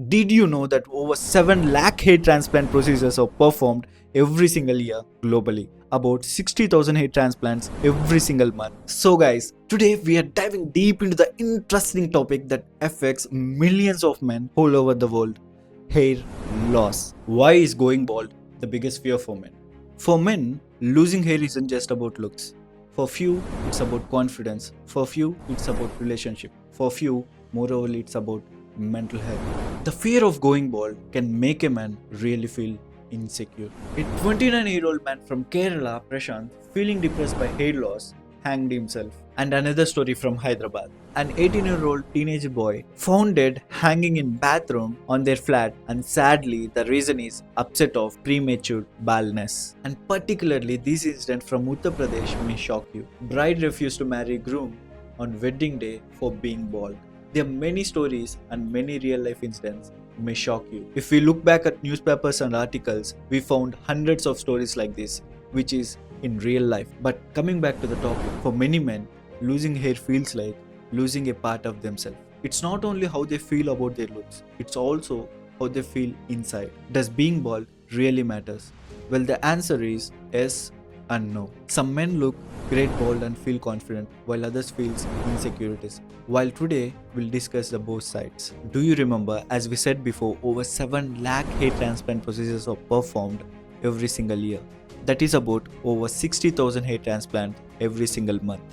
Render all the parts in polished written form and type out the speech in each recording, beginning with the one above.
Did you know that over 7 lakh hair transplant procedures are performed every single year globally? About 60,000 hair transplants every single month. So guys, today we are diving deep into the interesting topic that affects millions of men all over the world. Hair loss. Why is going bald the biggest fear for men? For men, losing hair isn't just about looks. For few, it's about confidence. For few, it's about relationship. For few, moreover, it's about mental health. The fear of going bald can make a man really feel insecure. A 29-year-old man from Kerala, Prashant, feeling depressed by hair loss, hanged himself. And another story from Hyderabad. An 18-year-old teenage boy found dead hanging in bathroom on their flat, and sadly the reason is upset of premature baldness. And particularly this incident from Uttar Pradesh may shock you. Bride refused to marry groom on wedding day for being bald. There are many stories and many real life incidents may shock you. If we look back at newspapers and articles, we found hundreds of stories like this, which is in real life. But coming back to the topic, for many men, losing hair feels like losing a part of themselves. It's not only how they feel about their looks, it's also how they feel inside. Does being bald really matters? Well, the answer is yes and no. Some men look great bald and feel confident, while others feel insecurities. While today we'll discuss the both sides. Do you remember, as we said before, over 7 lakh hair transplant procedures are performed every single year. That is about over 60,000 hair transplants every single month,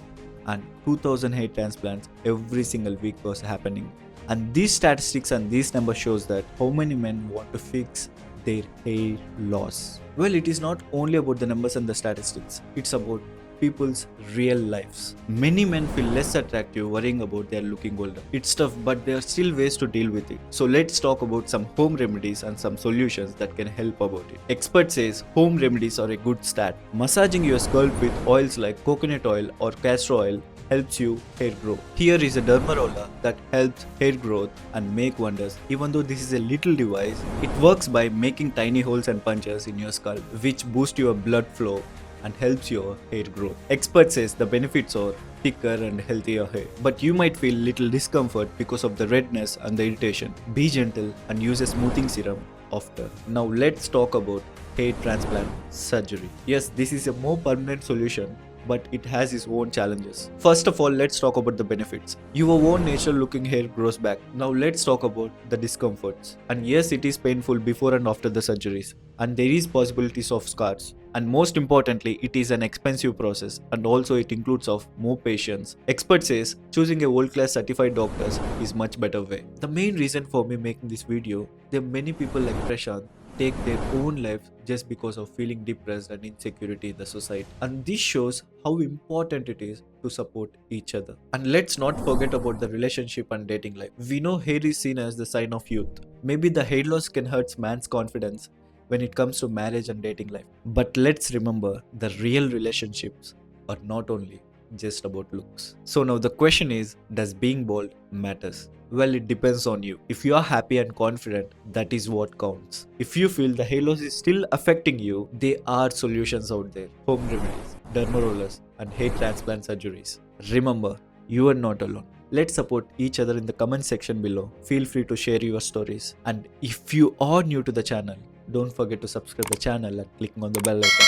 and 2,000 hair transplants every single week was happening. And these statistics and these numbers shows that how many men want to fix their hair loss. Well, it is not only about the numbers and the statistics, it's about people's real lives. Many men feel less attractive worrying about their looking older. It's tough, but there are still ways to deal with it. So let's talk about some home remedies and some solutions that can help about it. Expert says home remedies are a good start. Massaging your scalp with oils like coconut oil or castor oil helps you hair grow. Here is a Derma roller that helps hair growth and make wonders. Even though this is a little device, it works by making tiny holes and punctures in your scalp, which boost your blood flow and helps your hair grow. Expert says the benefits are thicker and healthier hair, but you might feel little discomfort because of the redness and the irritation. Be gentle and use a smoothing serum after. Now let's talk about hair transplant surgery. Yes, this is a more permanent solution, but it has its own challenges. First of all, let's talk about the benefits. Your own natural looking hair grows back. Now let's talk about the discomforts. And yes, it is painful before and after the surgeries, and there is possibilities of scars. And most importantly, it is an expensive process, and also it includes of more patience. Expert says choosing a world-class certified doctors is much better way. The main reason for me making this video, there are many people like Prashant take their own lives just because of feeling depressed and insecurity in the society. And this shows how important it is to support each other. And let's not forget about the relationship and dating life. We know hair is seen as the sign of youth. Maybe the hair loss can hurt man's confidence when it comes to marriage and dating life. But let's remember, the real relationships are not only just about looks. So now the question is, does being bald matters? Well, it depends on you. If you are happy and confident, that is what counts. If you feel the hair loss is still affecting you, there are solutions out there. Home remedies, derma rollers, and hair transplant surgeries. Remember, you are not alone. Let's support each other in the comment section below. Feel free to share your stories. And if you are new to the channel, don't forget to subscribe the channel and clicking on the bell icon.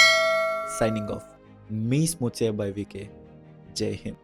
Signing off. Me Smooth by VK. Jai Hind.